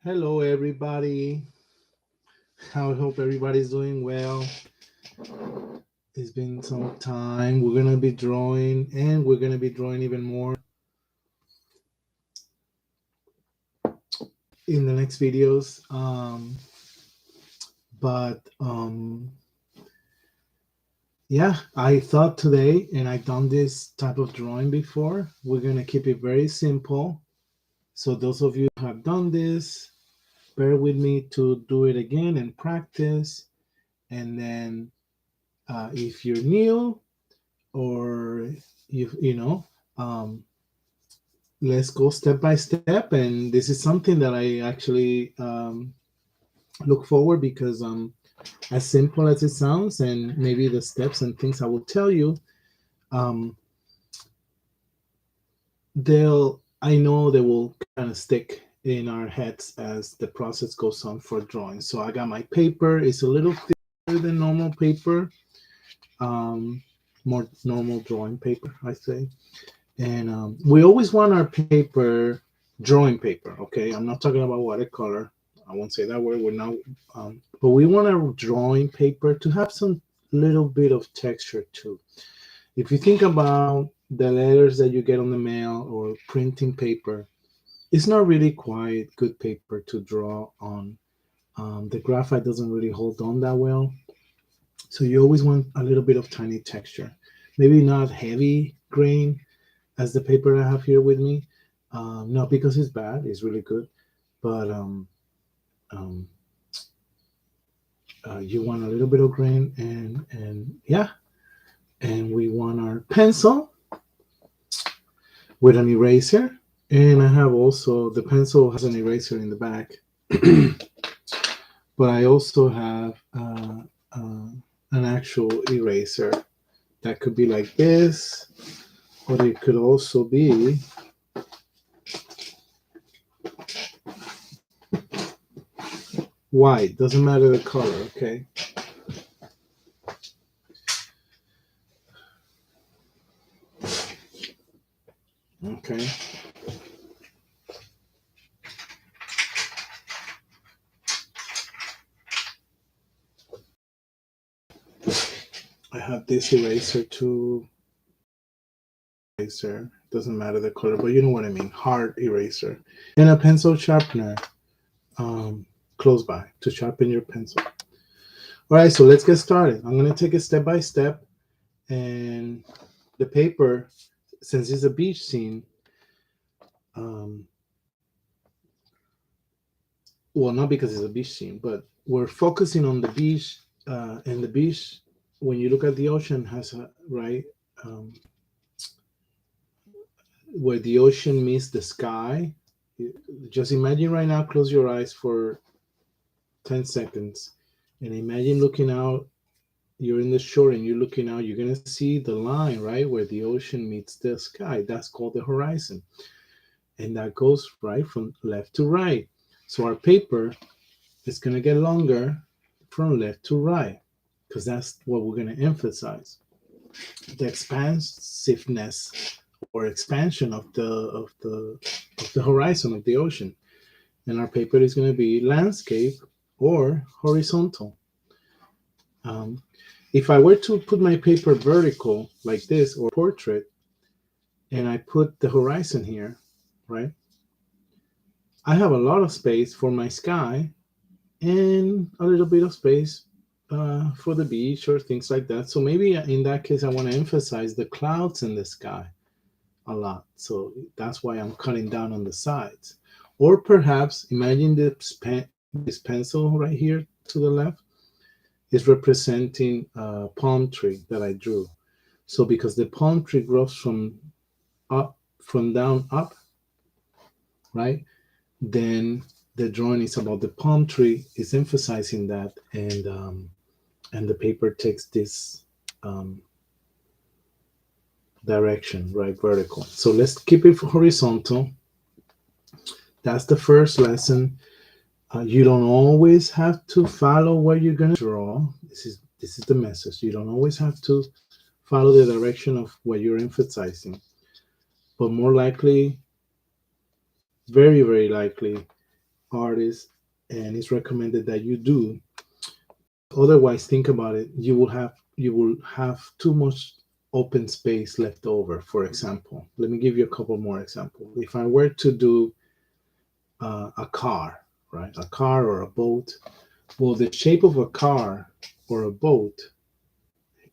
Hello, everybody. I hope everybody's doing well. It's been some time. We're going to be drawing, and we're going to be drawing even more in the next videos. But yeah, I thought today, and I've done this type of drawing before, we're going to keep it very simple. So, those of you who have done this, bear with me to do it again and practice. And then, if you're new, or um, let's go step by step. And this is something that I actually look forward, because as simple as it sounds, and maybe the steps and things I will tell you, um, I know they will kind of stick in our heads as the process goes on for drawing. So I got my paper. It's a little thicker than normal paper, um, more normal drawing paper, I say. And we always want our paper drawing paper. Okay, I'm not talking about watercolor. I won't say that word. We're not, but we want our drawing paper to have some little bit of texture too. If you think about the letters that you get on the mail or printing paper, it's not really quite good paper to draw on. The graphite doesn't really hold on that well, so you always want a little bit of tiny texture. Maybe not heavy grain as the paper I have here with me. Not because it's bad; it's really good, but um, you want a little bit of grain, and yeah, and we want our pencil with an eraser. And I have also, the pencil has an eraser in the back, but I also have an actual eraser that could be like this, or it could also be white. Doesn't matter the color. Okay. Okay. I have this eraser too. Eraser. Doesn't matter the color, but you know what I mean. Hard eraser. And a pencil sharpener close by to sharpen your pencil. All right, so let's get started. I'm going to take it step by step. And the paper, since it's a beach scene, um, well, not because it's a beach scene, but we're focusing on the beach. And the beach, when you look at the ocean, has a, right, um, where the ocean meets the sky. Just imagine right now, close your eyes for 10 seconds, and imagine looking out. You're in the shore and you're looking out, you're going to see the line, right, where the ocean meets the sky. That's called the horizon. And that goes right from left to right. So our paper is going to get longer from left to right, because that's what we're going to emphasize: the expansiveness or expansion of the horizon of the ocean. And our paper is going to be landscape or horizontal. Um, if I were to put my paper vertical like this, or portrait, and I put the horizon here, right, I have a lot of space for my sky and a little bit of space for the beach or things like that. So maybe in that case, I want to emphasize the clouds in the sky a lot. So that's why I'm cutting down on the sides. Or perhaps imagine this pencil right here to the left is representing a palm tree that I drew. So because the palm tree grows from down up, right? Then the drawing is about the palm tree, is emphasizing that, and the paper takes this um, direction, right, vertical. So let's keep it horizontal. That's the first lesson. You don't always have to follow what you're going to draw. This is the message. You don't always have to follow the direction of what you're emphasizing, but more likely, very likely, artists, and it's recommended that you do. Otherwise, think about it. You will have too much open space left over. For example, let me give you a couple more examples. If I were to do a car, right, a car or a boat, well, the shape of a car or a boat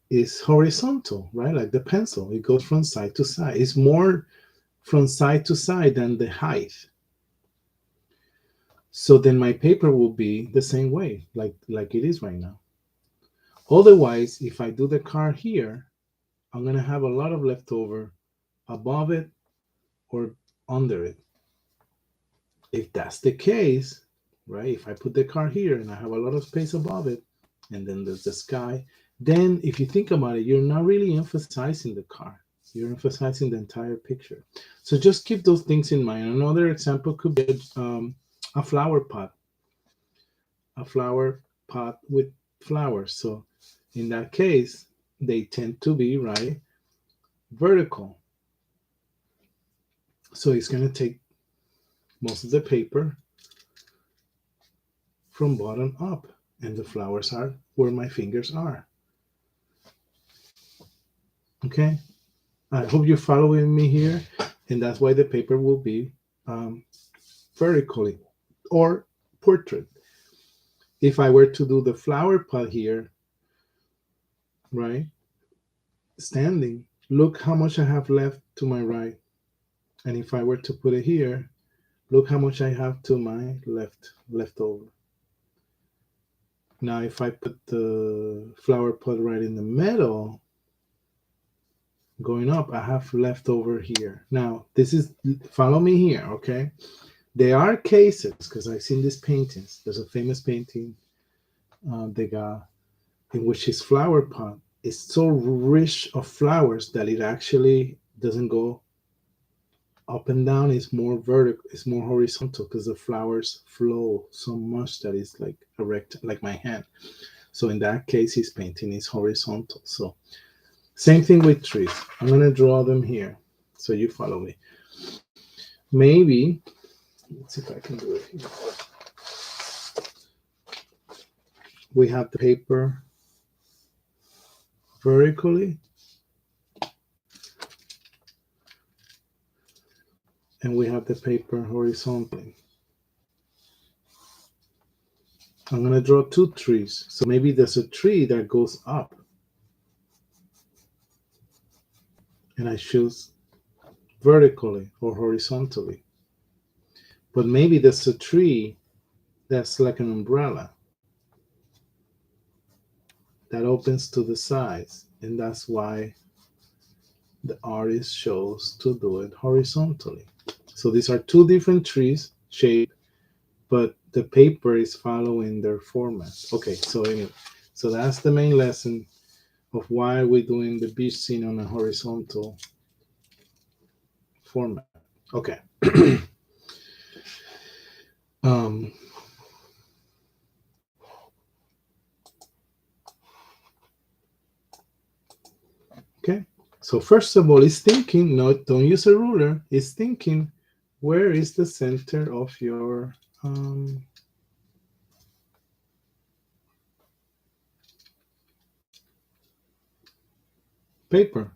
is horizontal, right? Like the pencil, it goes from side to side. It's more from side to side than the height. So then my paper will be the same way, like it is right now. Otherwise, if I do the car here, I'm gonna have a lot of leftover above it or under it. If that's the case, right? If I put the car here and I have a lot of space above it, and then there's the sky, then if you think about it, you're not really emphasizing the car. You're emphasizing the entire picture. So just keep those things in mind. Another example could be a flower pot, a flower pot with flowers. So in that case, they tend to be right vertical. So it's going to take most of the paper from bottom up, and the flowers are where my fingers are. Okay, I hope you're following me here, and that's why the paper will be um, vertically or portrait. If I were to do the flower pot here, right, standing, look how much I have left to my right. And if I were to put it here, look how much I have to my left over. Now, if I put the flower pot right in the middle, going up, I have left over here. Now, this is, follow me here, okay? There are cases, because I've seen these paintings. There's a famous painting they got in which his flower pot is so rich of flowers that it actually doesn't go up and down. It's more vertical, it's more horizontal because the flowers flow so much that it's like erect, like my hand. So in that case, his painting is horizontal. So same thing with trees. I'm going to draw them here so you follow me. Maybe, let's see if I can do it here. We have the paper vertically, and we have the paper horizontally. I'm going to draw two trees. So maybe there's a tree that goes up, and I choose vertically or horizontally. But maybe there's a tree that's like an umbrella that opens to the sides, and that's why the artist chose to do it horizontally. So these are two different trees shape, but the paper is following their format. Okay, so anyway, so that's the main lesson of why we're doing the beach scene on a horizontal format. Okay. um, okay. So first of all, it's thinking. No, don't use a ruler. It's thinking. Where is the center of your paper?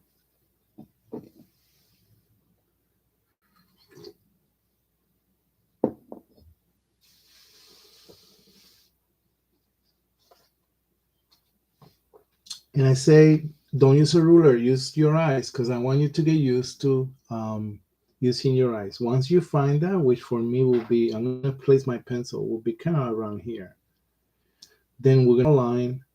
And I say, don't use a ruler, use your eyes, because I want you to get used to using your eyes. Once you find that, which for me will be, I'm going to place my pencil, will be kind of around here. Then we're going to line,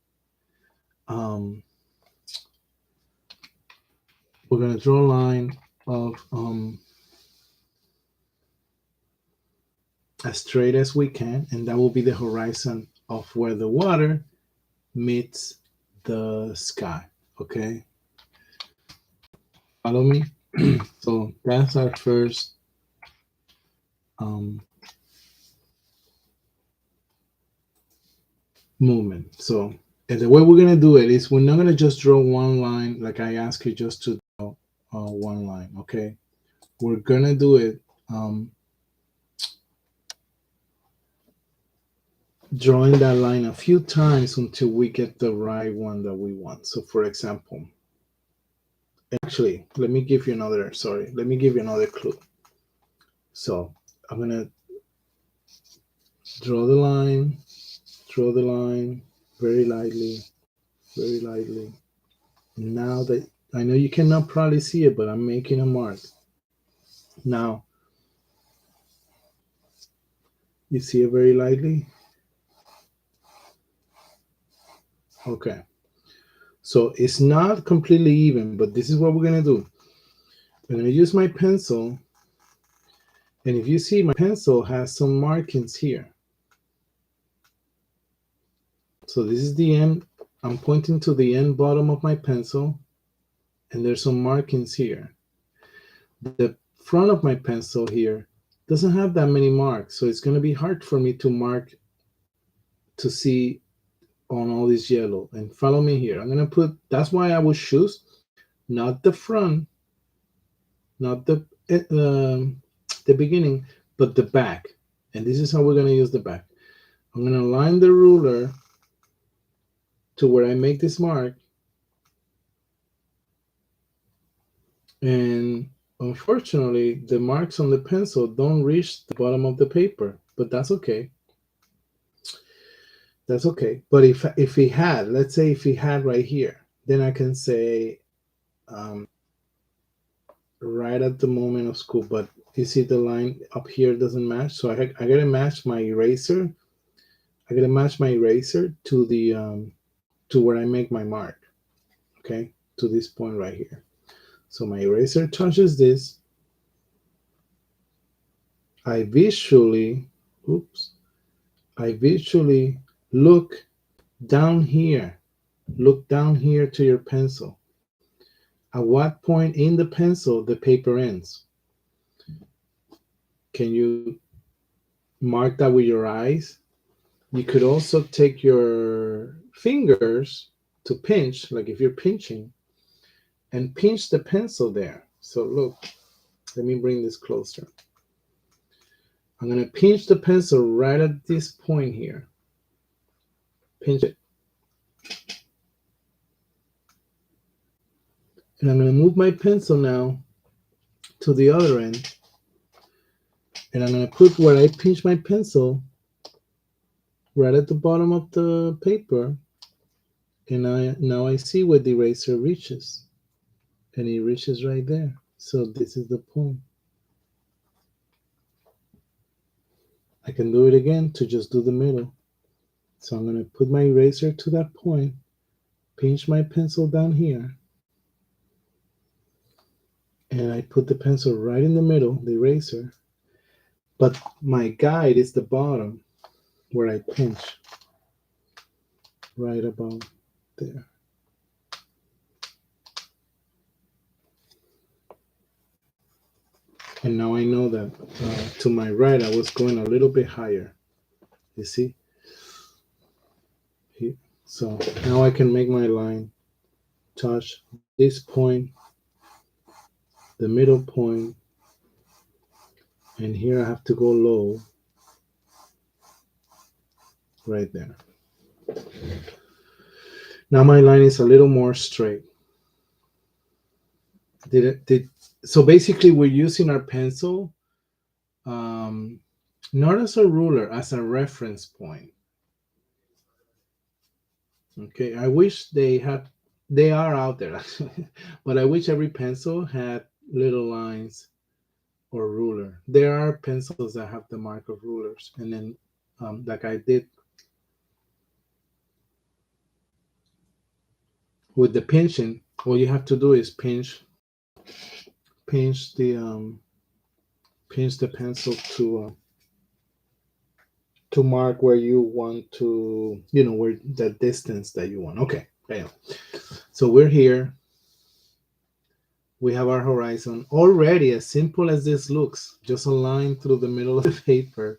we're going to draw a line of as straight as we can, and that will be the horizon of where the water meets the sky. Okay, follow me. So that's our first movement. So, and the way we're gonna do it is we're not gonna just draw one line like I ask you just to draw one line. Okay, we're gonna do it drawing that line a few times until we get the right one that we want. So for example, actually, let me give you another clue. So I'm gonna draw the line very lightly, very lightly. Now that I know you cannot probably see it, but I'm making a mark. Now, you see it very lightly? Okay. So it's not completely even, but this is what we're gonna do. I'm gonna use my pencil, and if you see, my pencil has some markings here. So this is the end. I'm pointing to the end bottom of my pencil, and there's some markings here. The front of my pencil here doesn't have that many marks, so it's going to be hard for me to mark to see on all this yellow. And follow me here. I'm going to put, that's why I would choose not the front, not the beginning, but the back. And this is how we're going to use the back. I'm going to line the ruler to where I make this mark. And unfortunately, the marks on the pencil don't reach the bottom of the paper, but that's okay. That's okay. But if he had, let's say if he had right here, then I can say right at the moment of school. But you see the line up here doesn't match, so I gotta match my eraser. I gotta match my eraser to the to where I make my mark. Okay, to this point right here. So my eraser touches this. I visually, oops, I visually look down here. Look down here to your pencil. At what point in the pencil the paper ends? Can you mark that with your eyes? You could also take your fingers to pinch, like if you're pinching, and pinch the pencil there. So look, let me bring this closer. I'm going to pinch the pencil right at this point here. Pinch it. And I'm going to move my pencil now to the other end. And I'm going to put where I pinch my pencil right at the bottom of the paper. And now I see where the eraser reaches. And it reaches right there. So this is the point. I can do it again to just do the middle. So I'm going to put my eraser to that point, pinch my pencil down here, and I put the pencil right in the middle, the eraser. But my guide is the bottom where I pinch, right about there. And now I know that to my right, I was going a little bit higher. You see? So now I can make my line touch this point, the middle point, and here I have to go low right there. Now my line is a little more straight. So basically we're using our pencil not as a ruler, as a reference point. Okay, I wish they are out there, but I wish every pencil had little lines or ruler. There are pencils that have the mark of rulers, and then like I did with the pinching, all you have to do is pinch the pencil to mark where you want to, where the distance that you want. Okay, anyway. So we're here. We have our horizon already. As simple as this looks, just a line through the middle of the paper.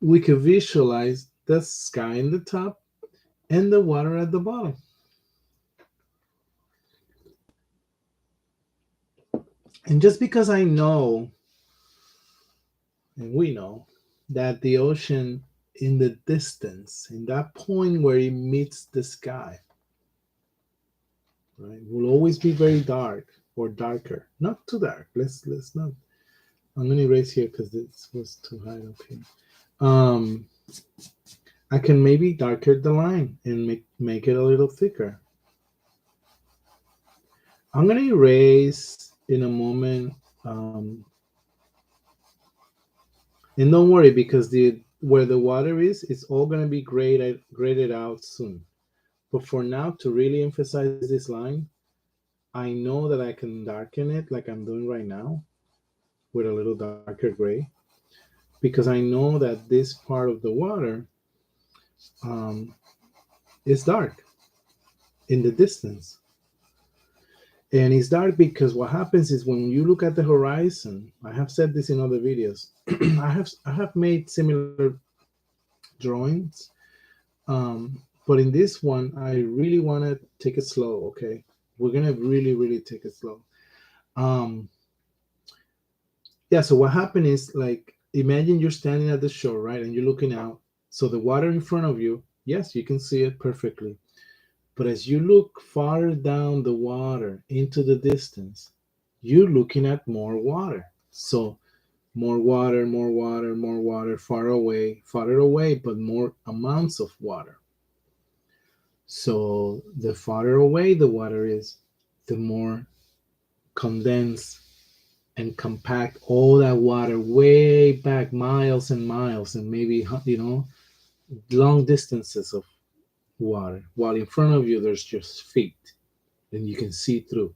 We can visualize the sky in the top and the water at the bottom. And just because I know, and we know, that the ocean in the distance, in that point where it meets the sky, right, will always be very dark or darker. Not too dark. Let's not. I'm gonna erase here because this was too high up here. I can maybe darken the line and make it a little thicker. I'm gonna erase in a moment, and don't worry because the where the water is, it's all gonna be graded out soon. But for now, to really emphasize this line, I know that I can darken it like I'm doing right now with a little darker gray, because I know that this part of the water is dark in the distance. And it's dark because what happens is when you look at the horizon, I have said this in other videos, I have made similar drawings, but in this one, I really want to take it slow, okay? We're going to really take it slow. Yeah, so what happened is, like, imagine you're standing at the shore, right? And you're looking out. So the water in front of you, yes, you can see it perfectly. But as you look farther down the water into the distance, you're looking at more water. So more water, more water, more water, farther away, but more amounts of water. So the farther away the water is, the more condensed and compact all that water way back, miles and miles, and maybe, long distances of water, while in front of you there's just feet and you can see through.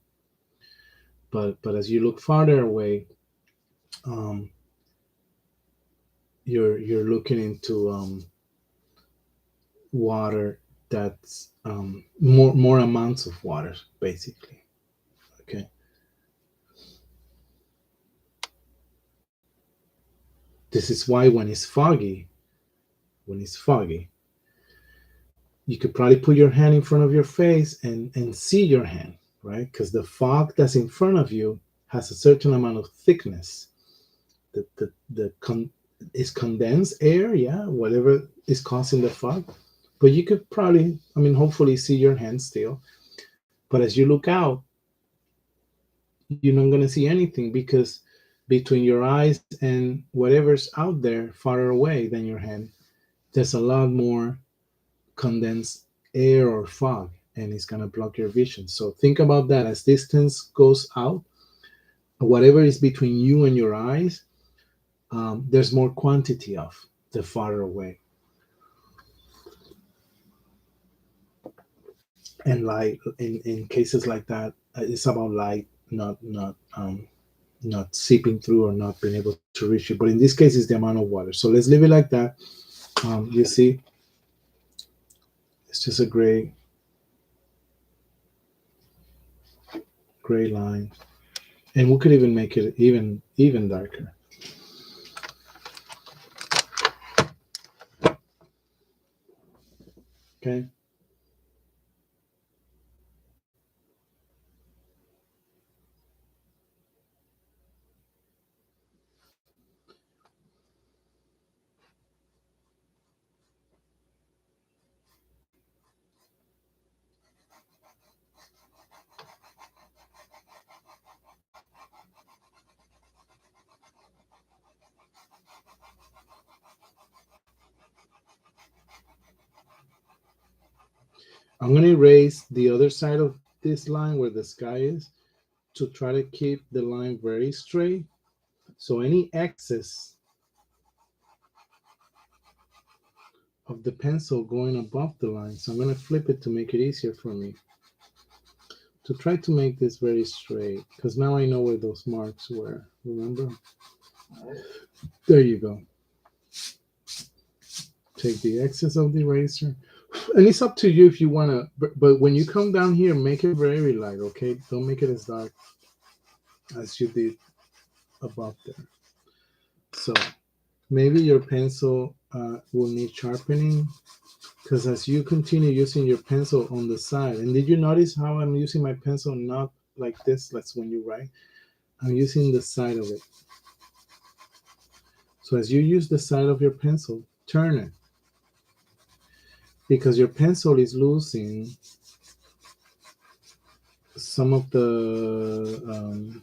But as you look farther away, um, you're looking into water that's more amounts of water, basically. Okay. This is why when it's foggy, you could probably put your hand in front of your face and see your hand, right? Because the fog that's in front of you has a certain amount of thickness. Is condensed air, yeah, whatever is causing the fog. But you could probably, hopefully see your hand still. But as you look out, you're not going to see anything because between your eyes and whatever's out there farther away than your hand, there's a lot more condensed air or fog, and it's going to block your vision. So think about that. As distance goes out, whatever is between you and your eyes, there's more quantity of the farther away. And light, in cases like that, it's about light, not seeping through or not being able to reach you. But in this case, it's the amount of water. So let's leave it like that. You see, it's just a gray line, and we could even make it even darker. Okay. I'm going to erase the other side of this line where the sky is to try to keep the line very straight. So any excess of the pencil going above the line. So I'm going to flip it to make it easier for me to try to make this very straight, because now I know where those marks were. Remember? There you go. Take the excess of the eraser. And it's up to you if you want to, but when you come down here, make it very light, okay? Don't make it as dark as you did above there. So maybe your pencil will need sharpening, because as you continue using your pencil on the side, and did you notice how I'm using my pencil not like this? That's when you write. I'm using the side of it. So as you use the side of your pencil, turn it because your pencil is losing some of the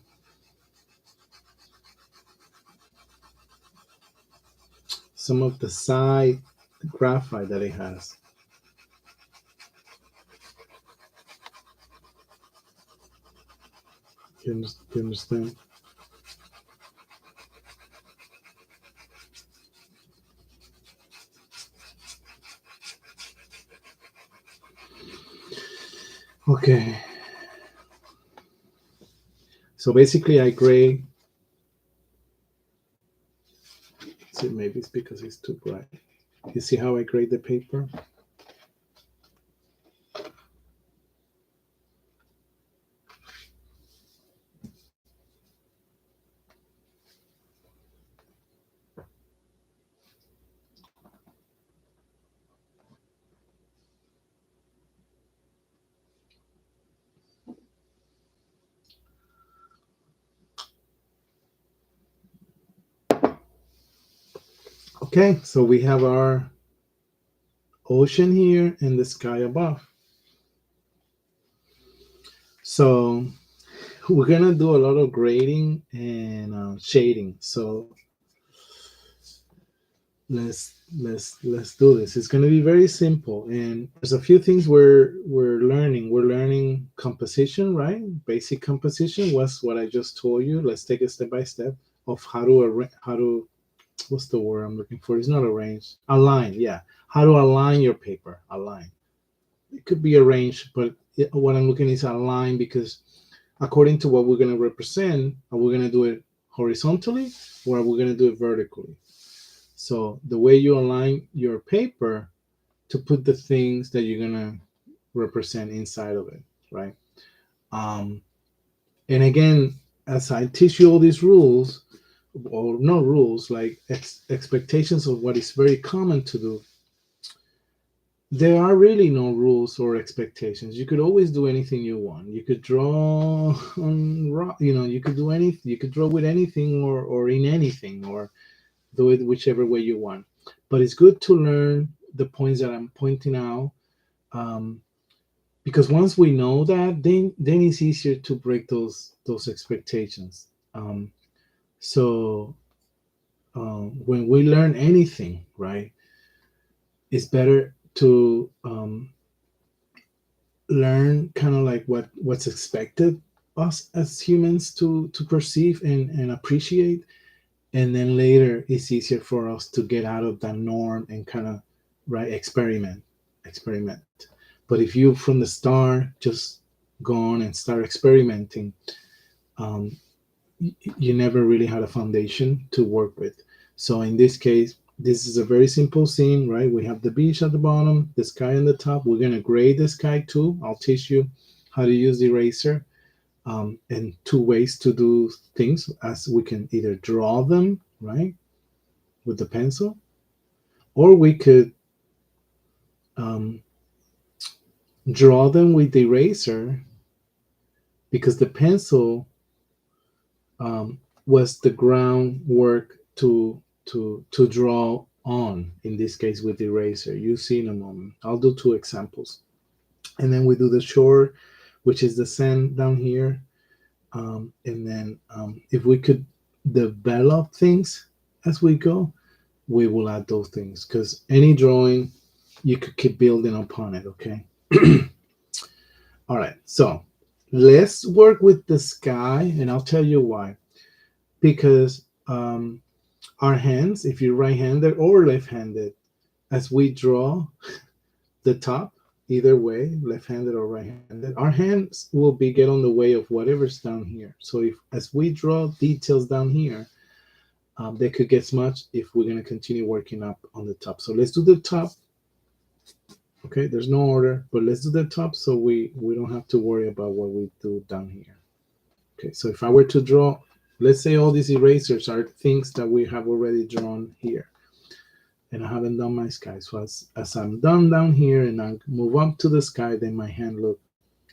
side graphite that it has. You understand? Okay. So basically I grade. See, maybe it's because it's too bright. You see how I grade the paper? Okay, so we have our ocean here and the sky above. So we're gonna do a lot of grading and shading. So let's do this. It's gonna be very simple, and there's a few things we're learning. We're learning composition, right? Basic composition was what I just told you. Let's take it step by step of how to what's the word I'm looking for? It's not arrange, align. Yeah, how to align your paper. Align. It could be arranged, but what I'm looking is align because according to what we're going to represent, are we going to do it horizontally or are we going to do it vertically? So the way you align your paper to put the things that you're going to represent inside of it, right? Um, and again, as I teach you all these rules, or no rules, like expectations of what is very common to do, there are really no rules or expectations. You could always do anything you want. You could draw on you could do anything. You could draw with anything or in anything or do it whichever way you want. But it's good to learn the points that I'm pointing out, um, because once we know that, then it's easier to break those expectations. So when we learn anything, right, it's better to learn kind of like what's expected us as humans to perceive and appreciate, and then later it's easier for us to get out of that norm and kind of right experiment. But if you from the start just go on and start experimenting, um, you never really had a foundation to work with. So in this case, this is a very simple scene, right? We have the beach at the bottom, the sky on the top. We're going to grade the sky too. I'll teach you how to use the eraser, and two ways to do things, as we can either draw them, right, with the pencil, or we could um, draw them with the eraser because the pencil was the groundwork to draw on. In this case, with the eraser, you see in a moment. I'll do two examples, and then we do the shore, which is the sand down here, and then if we could develop things as we go, we will add those things because any drawing you could keep building upon it. Okay. All right, so let's work with the sky, and I'll tell you why. Because our hands, if you're right-handed or left-handed, as we draw the top, either way, left-handed or right-handed, our hands will be get on the way of whatever's down here. So if as we draw details down here, they could get smudged if we're going to continue working up on the top. So let's do the top. Okay, there's no order, but let's do the top so we don't have to worry about what we do down here. Okay, so if I were to draw, let's say all these erasers are things that we have already drawn here, and I haven't done my sky. So as I'm done down here and I move up to the sky, then my hand look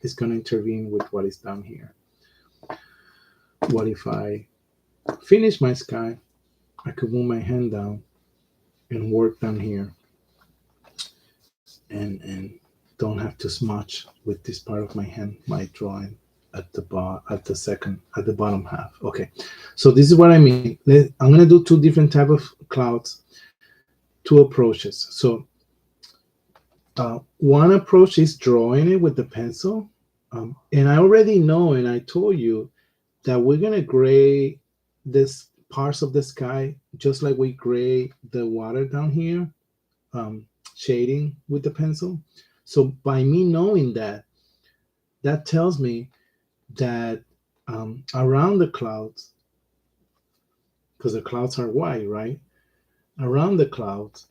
is going to intervene with what is down here. What if I finish my sky? I could move my hand down and work down here. and don't have to smudge with this part of my hand my drawing at the at the bottom half. Okay, so this is what I mean. I'm gonna do two different type of clouds, two approaches. So one approach is drawing it with the pencil, and I already know, and I told you that we're gonna gray this parts of the sky just like we gray the water down here, um, shading with the pencil. So by me knowing that, that tells me that around the clouds, because the clouds are white, right? Around the clouds,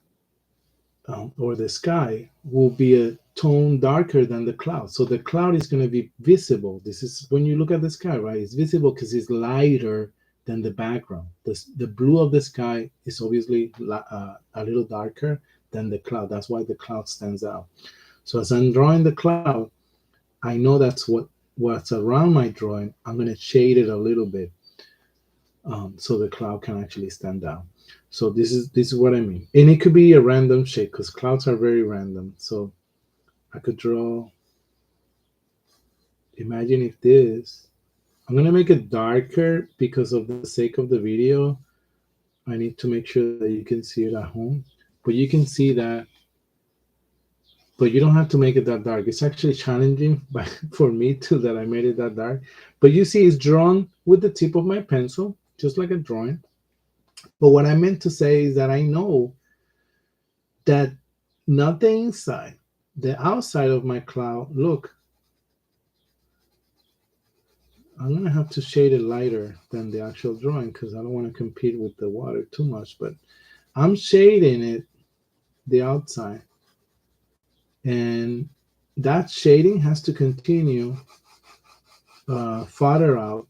or the sky will be a tone darker than the cloud. So the cloud is going to be visible. This is when you look at the sky, right? It's visible because it's lighter than the background. The blue of the sky is obviously a little darker than the cloud. That's why the cloud stands out. So as I'm drawing the cloud, I know that's what's around my drawing. I'm going to shade it a little bit, so the cloud can actually stand out. So this is what I mean, and it could be a random shade because clouds are very random. So I could draw. Imagine if this. I'm gonna make it darker because of the sake of the video. I need to make sure that you can see it at home, but you can see that. But you don't have to make it that dark. It's actually challenging for me too that I made it that dark. But you see, it's drawn with the tip of my pencil, just like a drawing. But what I meant to say is that I know that not the inside, the outside of my cloud, look, I'm going to have to shade it lighter than the actual drawing because I don't want to compete with the water too much. But I'm shading it, the outside. And that shading has to continue farther out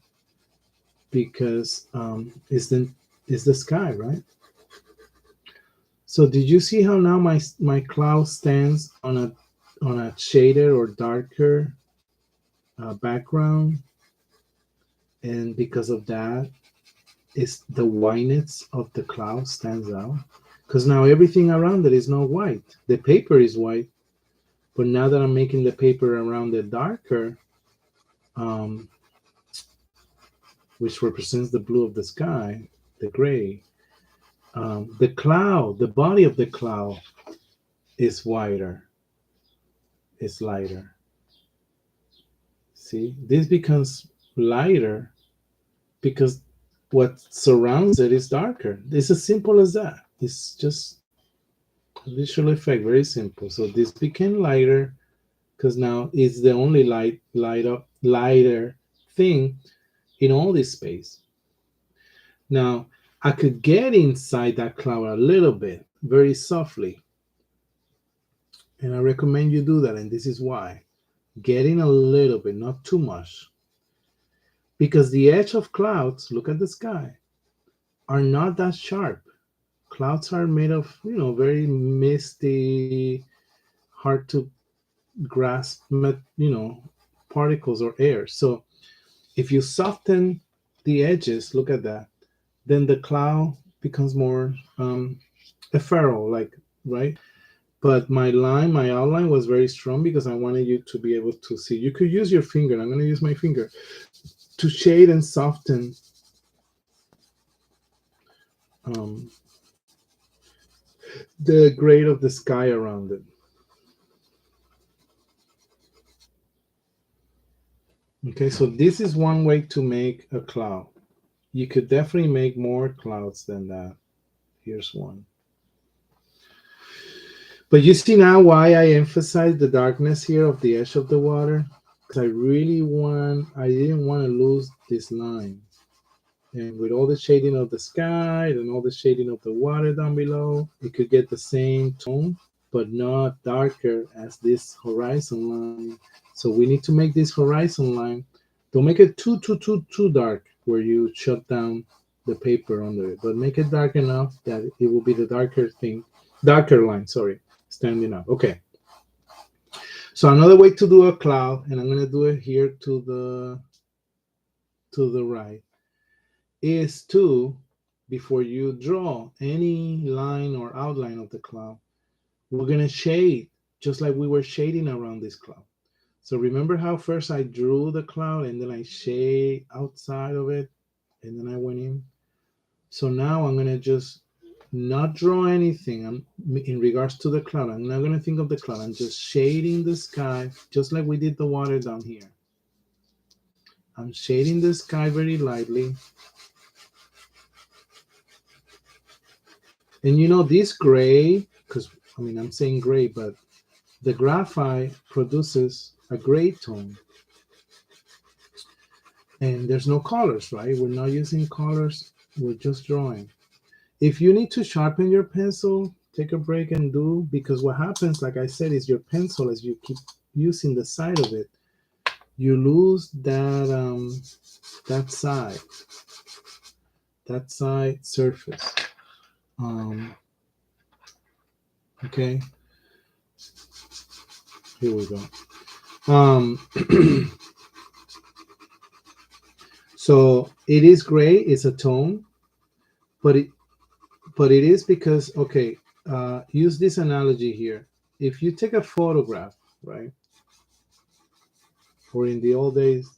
because it's the sky, right? So did you see how now my cloud stands on a shaded or darker background, and because of that, is the whiteness of the cloud stands out because now everything around it is not white. The paper is white, but now that I'm making the paper around it darker, um, which represents the blue of the sky, the gray, the cloud, the body of the cloud is whiter, is lighter. See, this becomes lighter because what surrounds it is darker. It's as simple as that. It's just a visual effect, very simple. So this became lighter because now it's the only lighter thing in all this space. Now I could get inside that cloud a little bit, very softly. And I recommend you do that, and this is why. Getting a little bit, not too much. Because the edge of clouds, look at the sky, are not that sharp. Clouds are made of, very misty, hard to grasp, particles or air. So if you soften the edges, look at that, then the cloud becomes more ephemeral, like, right? But my outline was very strong because I wanted you to be able to see. You could use your finger. I'm going to use my finger to shade and soften um, the grade of the sky around it. Okay, so this is one way to make a cloud. You could definitely make more clouds than that. Here's one. But you see now why I emphasize the darkness here of the edge of the water? Because I didn't want to lose this line. And with all the shading of the sky and all the shading of the water down below, it could get the same tone, but not darker as this horizon line. So we need to make this horizon line, don't make it too dark where you shut down the paper under it, but make it dark enough that it will be the darker line, sorry, standing up. Okay. So another way to do a cloud, and I'm going to do it here to the right, is to, before you draw any line or outline of the cloud, we're going to shade just like we were shading around this cloud. So remember how first I drew the cloud and then I shade outside of it and then I went in. So now I'm gonna just not draw anything. I'm in regards to the cloud. I'm not gonna think of the cloud. I'm just shading the sky, just like we did the water down here. I'm shading the sky very lightly. And you know this gray, because I mean I'm saying gray, but the graphite produces a gray tone. And there's no colors, right? We're not using colors. We're just drawing. If you need to sharpen your pencil, take a break and do, because what happens, like I said, is your pencil, as you keep using the side of it, you lose that side, surface. Okay, here we go. So it is gray. It's a tone, but it is because, okay, use this analogy here. If you take a photograph, right, or in the old days,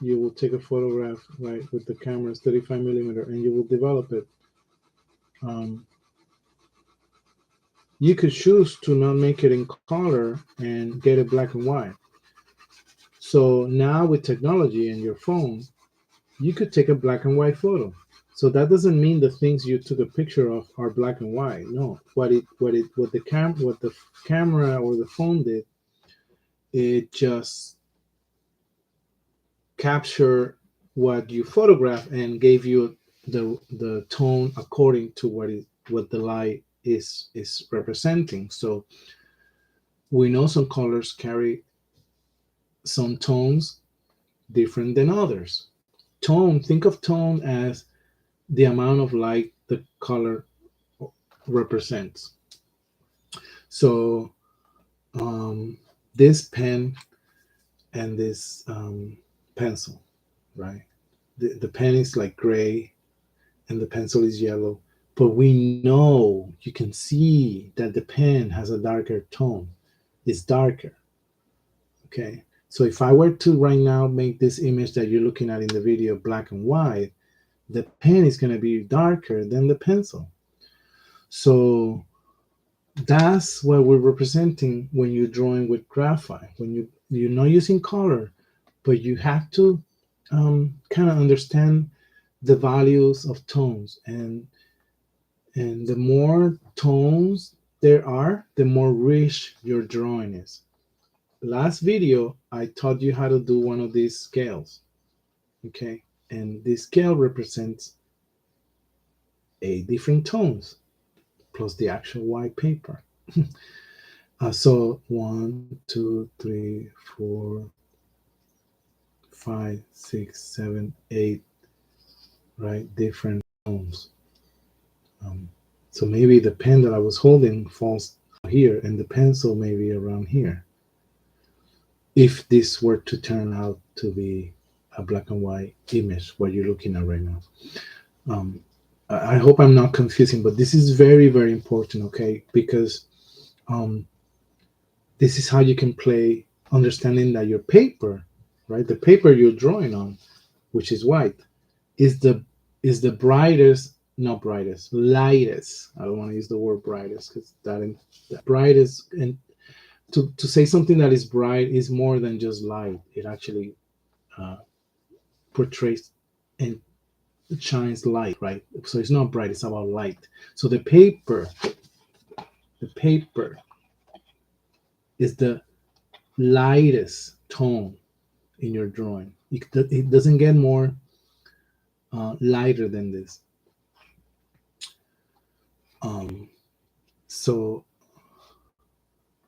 you will take a photograph, right, with the camera's 35 millimeter, and you will develop it. You could choose to not make it in color and get it black and white. So now with technology and your phone, you could take a black and white photo. So that doesn't mean the things you took a picture of are black and white. No, what the camera or the phone did, it just captured what you photographed and gave you the tone according to what the light is representing. So we know some colors carry some tones different than others. Tone, think of tone as the amount of light the color represents. So this pen and this pencil, right? The pen is like gray and the pencil is yellow, but we know, you can see that the pen has a darker tone. It's darker. Okay. So if I were to right now make this image that you're looking at in the video black and white, the pen is going to be darker than the pencil. So that's what we're representing when you're drawing with graphite. When you're not using color, but you have to kind of understand the values of tones, and the more tones there are, the more rich your drawing is. Last video I taught you how to do one of these scales, okay, and this scale represents 8 different tones plus the actual white paper. So 1, 2, 3, 4, 5, 6, 7, 8, right, different tones. So maybe the pen that I was holding falls here and the pencil maybe around here, if this were to turn out to be a black and white image, what you're looking at right now. I hope I'm not confusing, but this is very, very important, okay? Because this is how you can play, understanding that your paper, right, the paper you're drawing on, which is white, is the brightest, not brightest, lightest. I don't want to use the word brightest because that brightest, and to say something that is bright is more than just light. It actually portrays and shines light, right? So it's not bright, it's about light. So the paper is the lightest tone in your drawing. It doesn't get more lighter than this. So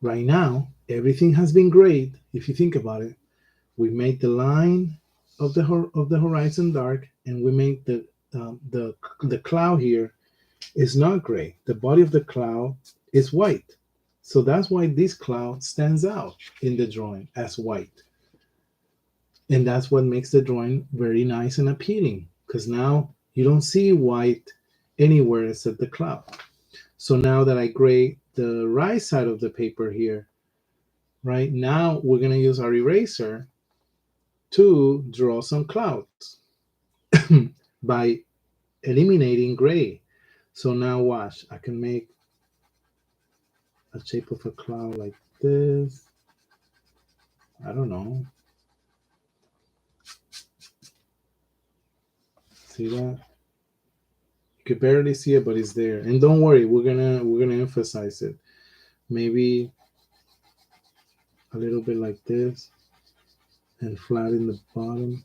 right now, everything has been great. If you think about it, we made the line of the horizon dark, and we made the cloud here is not gray. The body of the cloud is white. So that's why this cloud stands out in the drawing as white. And that's what makes the drawing very nice and appealing, because now you don't see white anywhere except the cloud. So now that I gray the right side of the paper here, right? Now we're going to use our eraser to draw some clouds by eliminating gray. So now watch, I can make a shape of a cloud like this. I don't know. See that? You could barely see it, but it's there. And don't worry, we're gonna emphasize it. Maybe a little bit like this and flat in the bottom.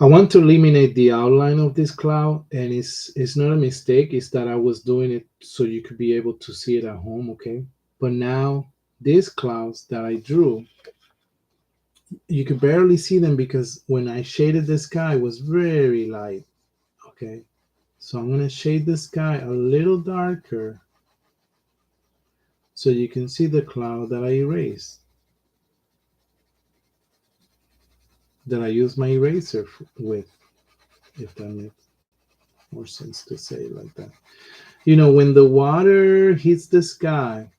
I want to eliminate the outline of this cloud, and it's not a mistake. It's that I was doing it so you could be able to see it at home, okay? But now these clouds that I drew, you could barely see them because when I shaded the sky, it was very light, okay? So I'm gonna shade the sky a little darker so you can see the cloud that I erased, that I use my eraser with, if that makes more sense to say it like that. You know, when the water hits the sky,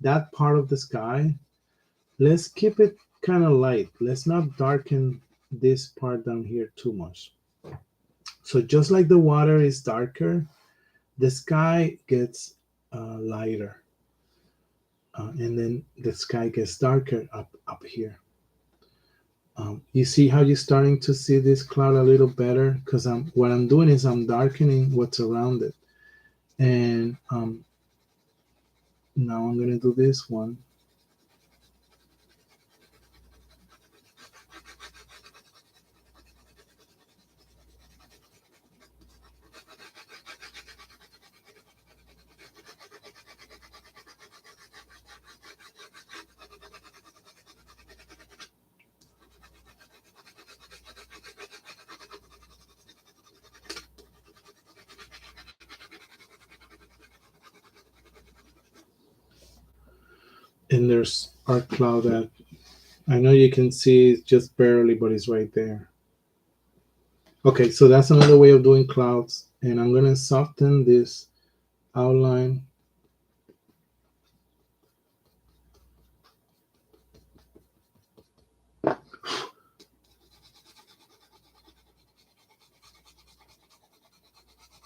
that part of the sky, let's keep it kind of light. Let's not darken this part down here too much. So just like the water is darker, the sky gets lighter. And then the sky gets darker up here. You see how you're starting to see this cloud a little better? Because what I'm doing is I'm darkening what's around it. And now I'm going to do this one. And there's our cloud that I know you can see just barely, but it's right there. Okay, so that's another way of doing clouds. And I'm going to soften this outline.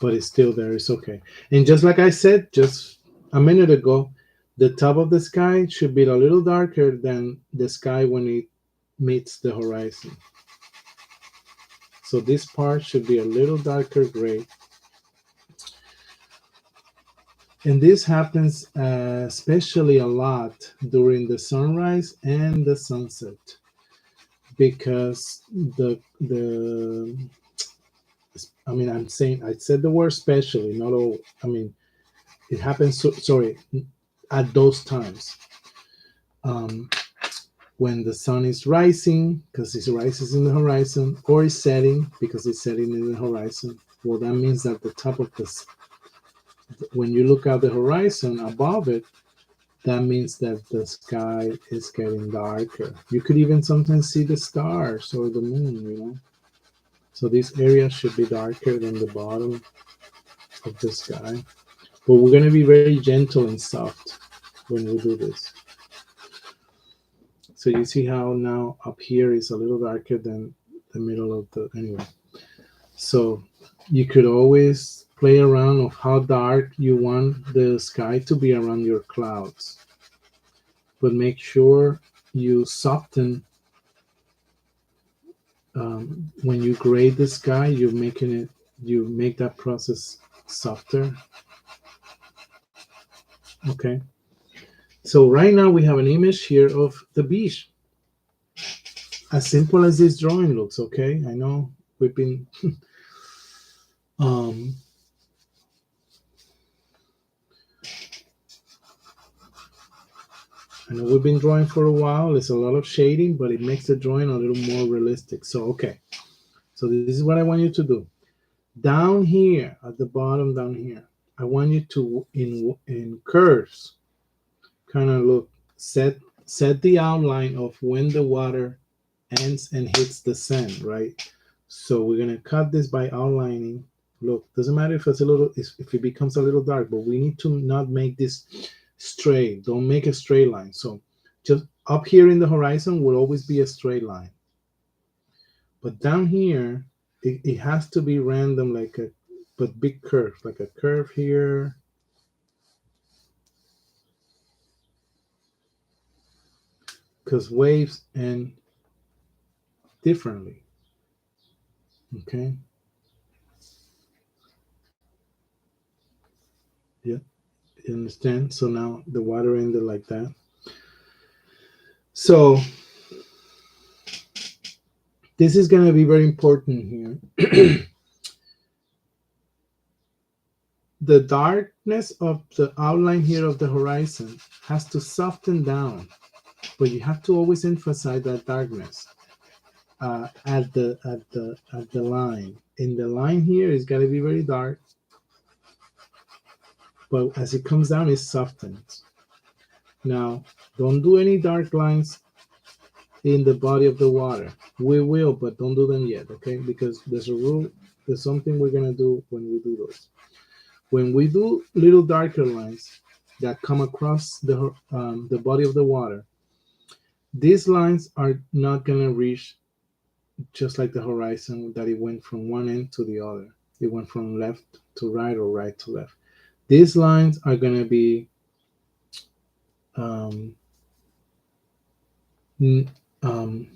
But it's still there. It's okay. And just like I said just a minute ago, the top of the sky should be a little darker than the sky when it meets the horizon. So this part should be a little darker gray. And this happens especially a lot during the sunrise and the sunset, because I mean, I said the word especially, not all. I mean, it happens. Sorry, at those times. Um, when the sun is rising, because it rises in the horizon, or is setting, because it's setting in the horizon. Well, that means that the top of this, when you look at the horizon above it, that means that the sky is getting darker. You could even sometimes see the stars or the moon, you know. So this area should be darker than the bottom of the sky. But we're going to be very gentle and soft when we do this. So you see how now up here is a little darker than the middle of the, anyway. So you could always play around of how dark you want the sky to be around your clouds. But make sure you soften when you grade the sky, you make that process softer. Okay. So right now we have an image here of the beach. As simple as this drawing looks, okay? I know we've been I know we've been drawing for a while. It's a lot of shading, but it makes the drawing a little more realistic. So, okay. So this is what I want you to do. Down here, at the bottom down here, I want you to, in curves, kind of look, set the outline of when the water ends and hits the sand, right? So we're gonna cut this by outlining. Look, doesn't matter if it's a little, if it becomes a little dark, but we need to not make this straight. Don't make a straight line. So just up here in the horizon will always be a straight line. But down here, it has to be random, like a, but big curve, like a curve here. Because waves end differently. Okay. Yeah. You understand? So now the water ended like that. So this is going to be very important here. The darkness of the outline here of the horizon has to soften down, but you have to always emphasize that darkness at the line. In the line here, it's got to be very dark, but as it comes down, it softens. Now, don't do any dark lines in the body of the water. We will, but don't do them yet, okay? Because there's a rule, there's something we're gonna do when we do those. When we do little darker lines that come across the body of the water, these lines are not gonna reach just like the horizon that it went from one end to the other. It went from left to right or right to left. These lines are gonna be um, um,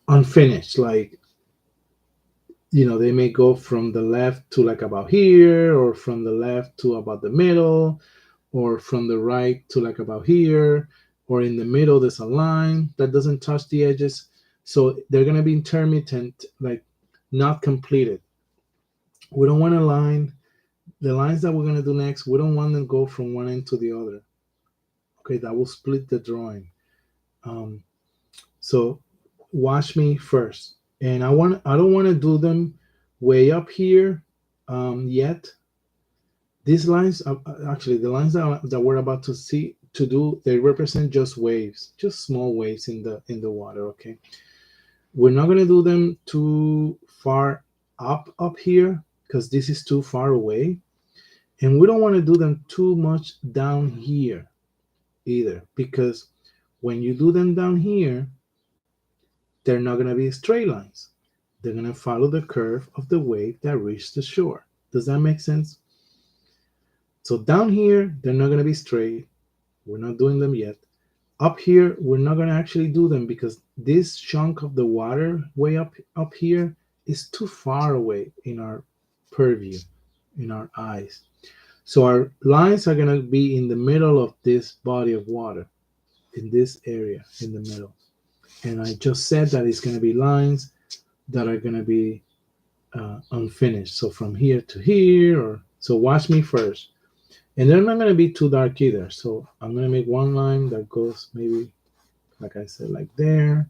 unfinished, like they may go from the left to like about here, or from the left to about the middle, or from the right to like about here, or in the middle there's a line that doesn't touch the edges. So they're going to be intermittent, like not completed. We don't want a line, the lines that we're going to do next, we don't want them to go from one end to the other. Okay, that will split the drawing. um, so watch me first, and I don't want to do them way up here yet. These lines, actually, the lines that we're about to see to do, they represent just waves, just small waves in the water. Okay, we're not gonna do them too far up here because this is too far away, and we don't want to do them too much down here either, because when you do them down here, they're not gonna be straight lines. They're gonna follow the curve of the wave that reached the shore. Does that make sense? So down here, they're not gonna be straight. We're not doing them yet. Up here, we're not going to actually do them because this chunk of the water way up here is too far away in our purview, in our eyes. So our lines are going to be in the middle of this body of water, in this area, in the middle. And I just said that it's going to be lines that are going to be unfinished. So from here to here, or so watch me first. And they're not going to be too dark either. So I'm going to make one line that goes maybe, like I said, like there.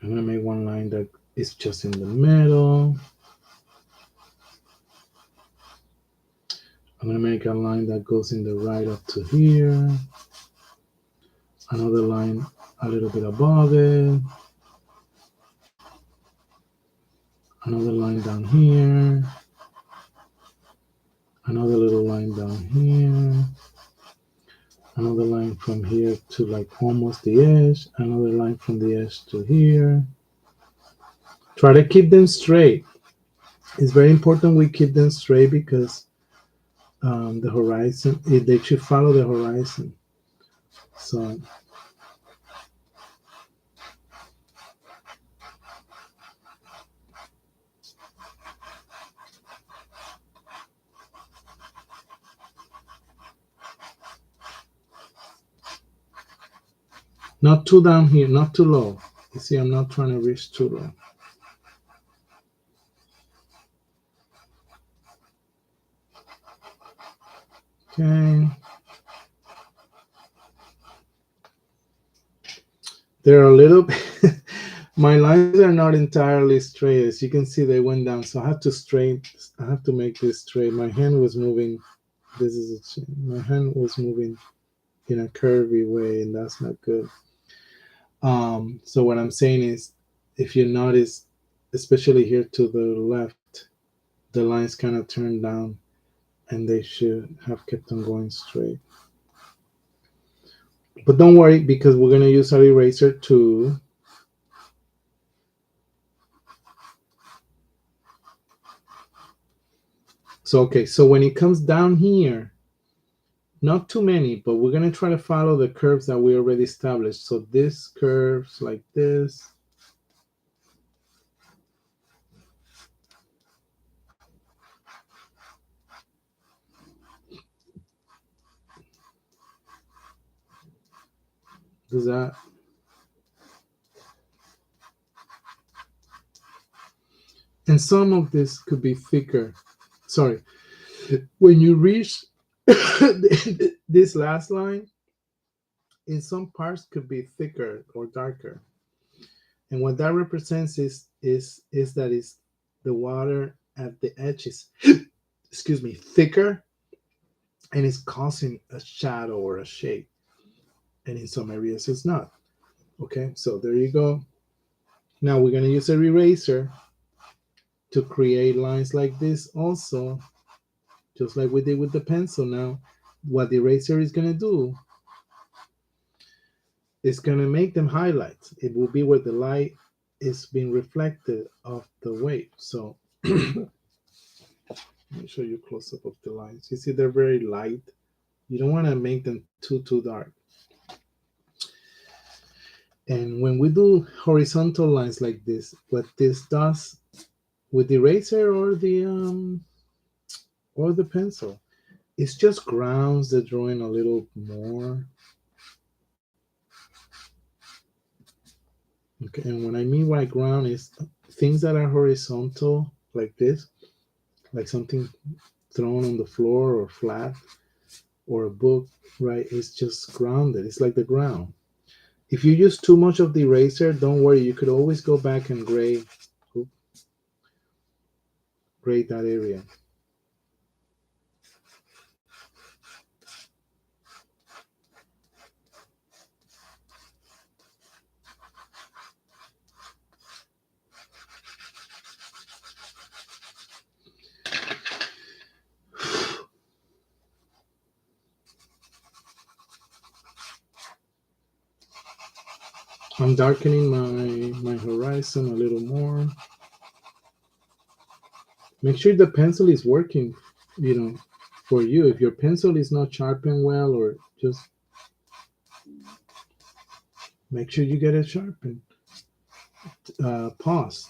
I'm going to make one line that is just in the middle. I'm going to make a line that goes in the right up to here. Another line a little bit above it. Another line down here. Another little line down here. Another line from here to like almost the edge. Another line from the edge to here. Try to keep them straight. It's very important we keep them straight because the horizon, they should follow the horizon. So not too down here, not too low. You see, I'm not trying to reach too low. Okay. They're a little bit, my lines are not entirely straight. As you can see, they went down. So I have to I have to make this straight. My hand was moving. My hand was moving in a curvy way, and that's not good. So what I'm saying is, if you notice, especially here to the left, the lines kind of turned down, and they should have kept on going straight. But don't worry, because we're going to use our eraser too. So, okay, so when it comes down here, not too many, but we're going to try to follow the curves that we already established. So this curves like this. Does that? And some of this could be thicker. Sorry. When you reach this last line, in some parts could be thicker or darker. And what that represents is that is the water at the edges, excuse me, thicker, and it's causing a shadow or a shade. And in some areas it's not. Okay, so there you go. Now we're gonna use a eraser to create lines like this also, just like we did with the pencil. Now, what the eraser is gonna do is gonna make them highlights. It will be where the light is being reflected of the wave. So let me show you a close up of the lines. You see they're very light. You don't want to make them too dark. And when we do horizontal lines like this, what this does with the eraser or the pencil, it just grounds the drawing a little more. Okay, and what I mean by ground is things that are horizontal like this, like something thrown on the floor or flat, or a book, right? It's just grounded. It's like the ground. If you use too much of the eraser, don't worry. You could always go back and grade that area. I'm darkening my horizon a little more. Make sure the pencil is working, for you. If your pencil is not sharpened well, or just make sure you get it sharpened. Pause.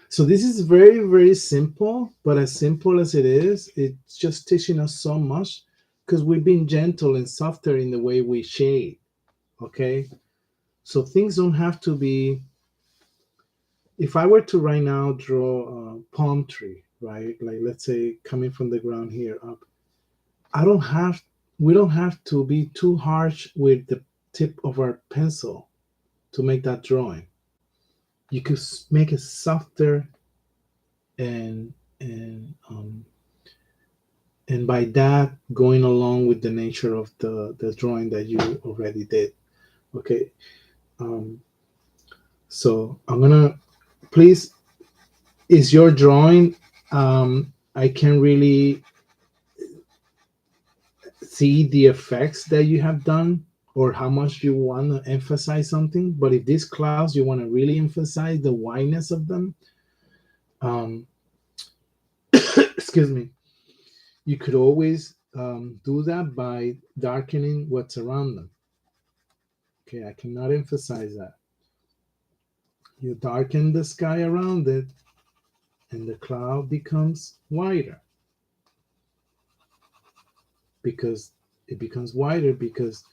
So this is very, very simple, but as simple as it is, it's just teaching us so much because we've been gentle and softer in the way we shade. Okay. So things don't have to be. If I were to right now draw a palm tree, right? Like let's say coming from the ground here up, I don't have, we don't have to be too harsh with the tip of our pencil to make that drawing. You could make it softer and and um, and by that going along with the nature of the drawing that you already did. Okay. Um, so I'm gonna, please, is your drawing, I can really see the effects that you have done or how much you want to emphasize something. But if these clouds you want to really emphasize the whiteness of them, um, excuse me, you could always do that by darkening what's around them. Okay, I cannot emphasize that. You darken the sky around it, and the cloud becomes whiter because it becomes whiter because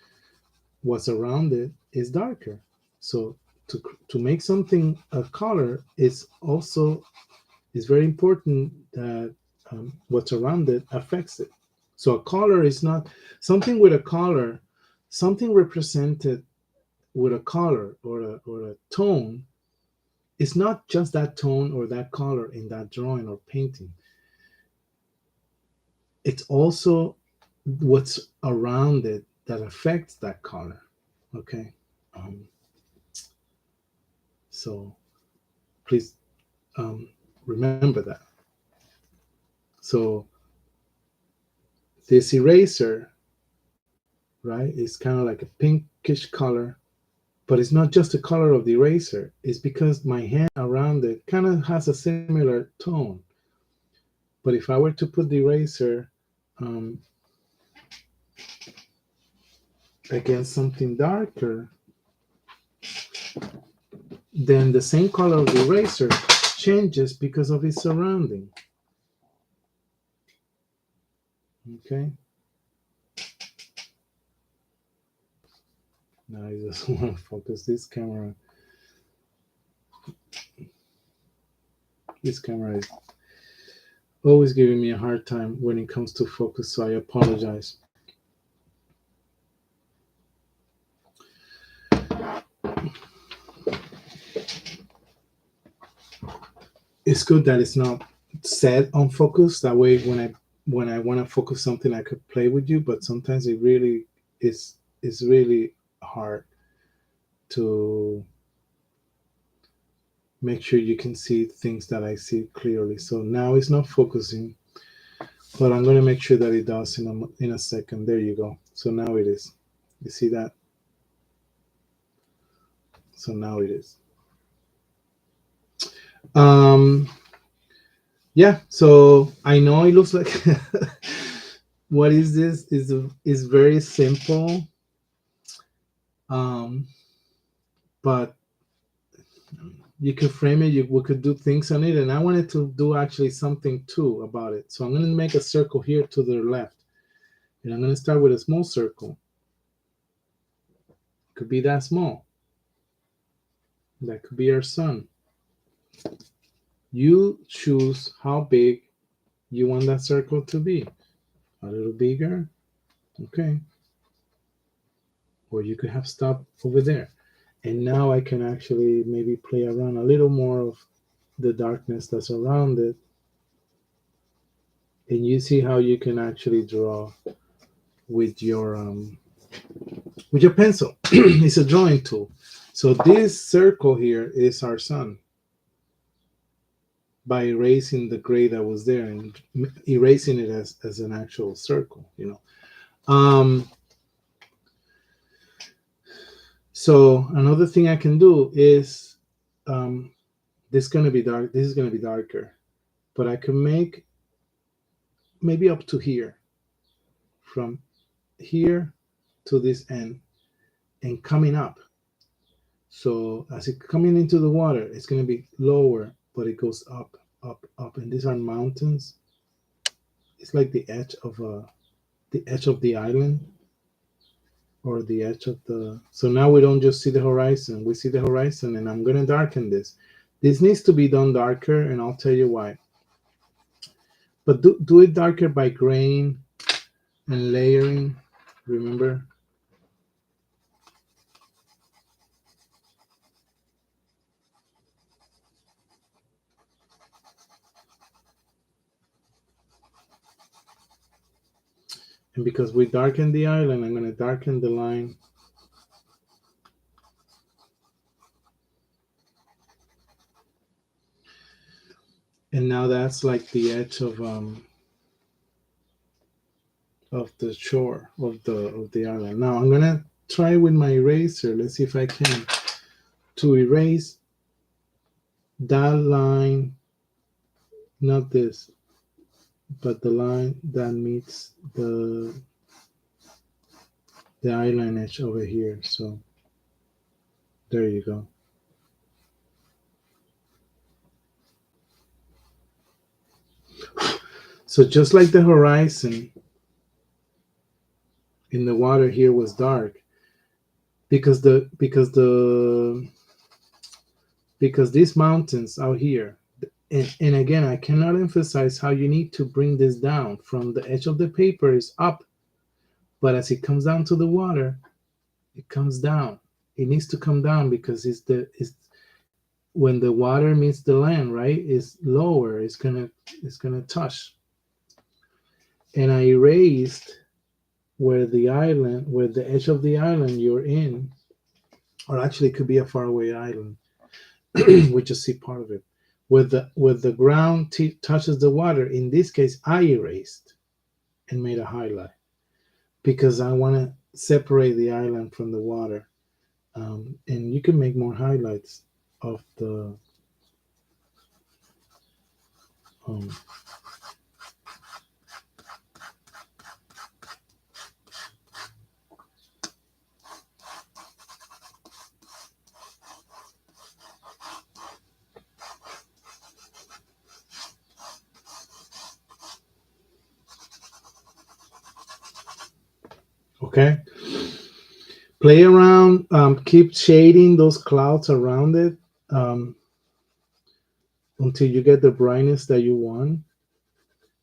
what's around it is darker. So to make something a color is also, is very important that what's around it affects it. So a color is not something with a color, something represented with a color or a tone. It's not just that tone or that color in that drawing or painting. It's also what's around it that affects that color. Okay. Um, So please remember that. So this eraser, right, is kind of like a pinkish color, but it's not just the color of the eraser. It's because my hand around it kind of has a similar tone. But if I were to put the eraser against something darker, then the same color of the eraser changes because of its surrounding. Okay. Now I just want to focus this camera. This camera is always giving me a hard time when it comes to focus, so I apologize. It's good that it's not set on focus. That way, when I want to focus something, I could play with you. But sometimes it really is really hard to make sure you can see things that I see clearly. So now it's not focusing, but I'm going to make sure that it does in a second. There you go. So now it is. You see that? So now it is. Yeah, so I know it looks like what is this is very simple, but you could frame it, we could do things on it, and I wanted to do actually something too about it. So I'm going to make a circle here to the left, and I'm going to start with a small circle. It could be that small. That could be our sun. You choose how big you want that circle to be. A little bigger, okay. Or you could have stopped over there. And now I can actually maybe play around a little more of the darkness that's around it. And you see how you can actually draw with your pencil. It's a drawing tool. So this circle here is our sun, by erasing the gray that was there and erasing it as an actual circle, you know. So another thing I can do is this is going to be dark. This is going to be darker, but I can make maybe up to here, from here to this end, and coming up. So as it's coming into the water, it's going to be lower, but it goes up, up, up. And these are mountains. It's like the edge of the island, or the edge of the. So now we don't just see the horizon. We see the horizon, and I'm going to darken this. This needs to be done darker, and I'll tell you why. But do it darker by grain and layering. Remember? And because we darken the island, I'm going to darken the line. And now that's like the edge of the shore of the island. Now I'm gonna try with my eraser. Let's see if I can to erase that line, not this, but the line that meets the island edge over here. So there you go. So just like the horizon in the water here was dark, because these mountains out here, and again, I cannot emphasize how you need to bring this down from the edge of the paper is up, but as it comes down to the water, it comes down. It needs to come down because it's when the water meets the land, right? It's lower. It's gonna touch. And I erased where the edge of the island you're in, or actually it could be a faraway island. we just see part of it. With the ground touches the water, in this case, I erased and made a highlight because I want to separate the island from the water. And you can make more highlights of the um, okay. Play around, keep shading those clouds around it until you get the brightness that you want.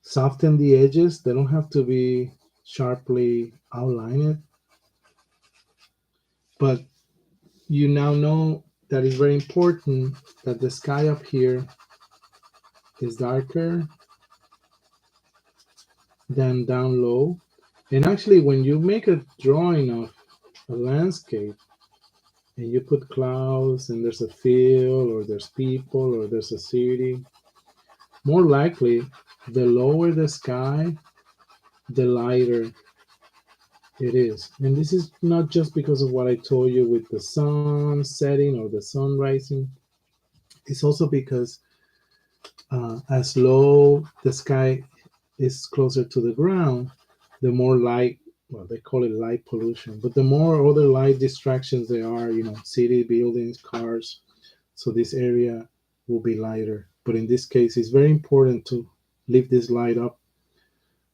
Soften the edges, they don't have to be sharply outlined, but you now know that it's very important that the sky up here is darker than down low. And actually, when you make a drawing of a landscape and you put clouds and there's a field or there's people or there's a city, more likely the lower the sky, the lighter it is. And this is not just because of what I told you with the sun setting or the sun rising. It's also because as low the sky is closer to the ground, the more light, well, they call it light pollution, but the more other light distractions there are, city buildings, cars. So this area will be lighter. But in this case, it's very important to leave this light up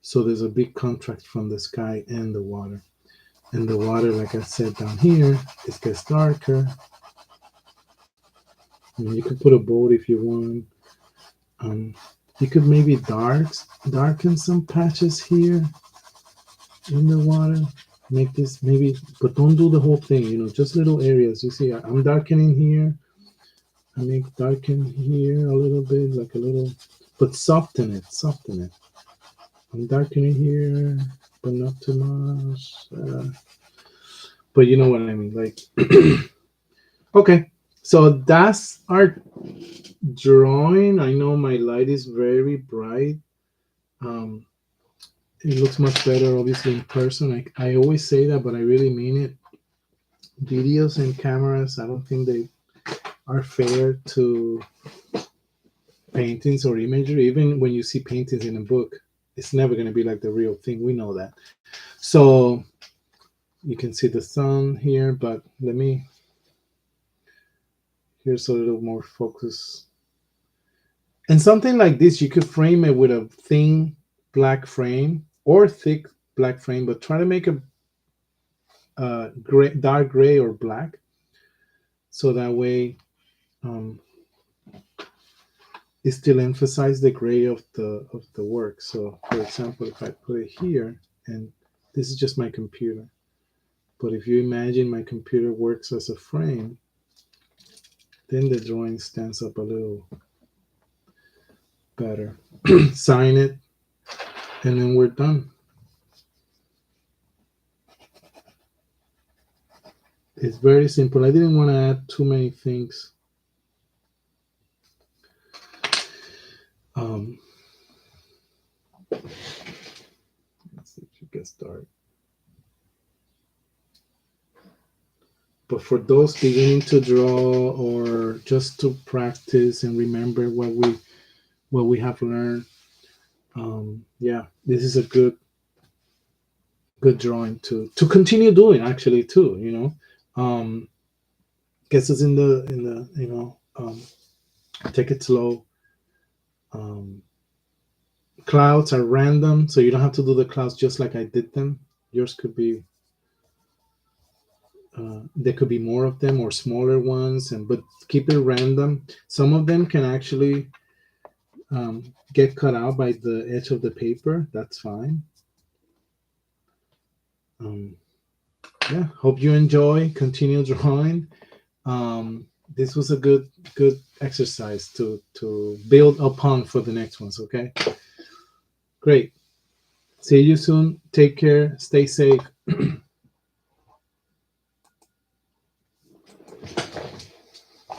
so there's a big contrast from the sky and the water. And the water, like I said down here, it gets darker. You could put a boat if you want. You could maybe darken some patches here in the water. Make this maybe, but don't do the whole thing, just little areas. You see, I'm darkening here. I make darken here a little bit, like a little, but soften it. I'm darkening here, but not too much. But you know what I mean, like, okay. So that's our drawing. I know my light is very bright. It looks much better, obviously, in person. I always say that, but I really mean it. Videos and cameras, I don't think they are fair to paintings or imagery. Even when you see paintings in a book, it's never going to be like the real thing. We know that. So you can see the sun here, but here's a little more focus. And something like this, you could frame it with a thin black frame or thick black frame, but try to make a dark gray or black, so that way it still emphasizes the gray of the work. So, for example, if I put it here, and this is just my computer, but if you imagine my computer works as a frame, then the drawing stands up a little better. Sign it, and then we're done. It's very simple. I didn't want to add too many things. Let's see if you can start. But for those beginning to draw or just to practice and remember what we have learned, yeah, this is a good drawing to continue doing, actually, too. Gets us in the take it slow. Clouds are random, so you don't have to do the clouds just like I did them. Yours could be there could be more of them or smaller ones, but keep it random. Some of them can actually get cut out by the edge of the paper. That's fine. Yeah, hope you enjoy. Continue drawing. This was a good exercise to build upon for the next ones. Okay, great. See you soon. Take care. Stay safe.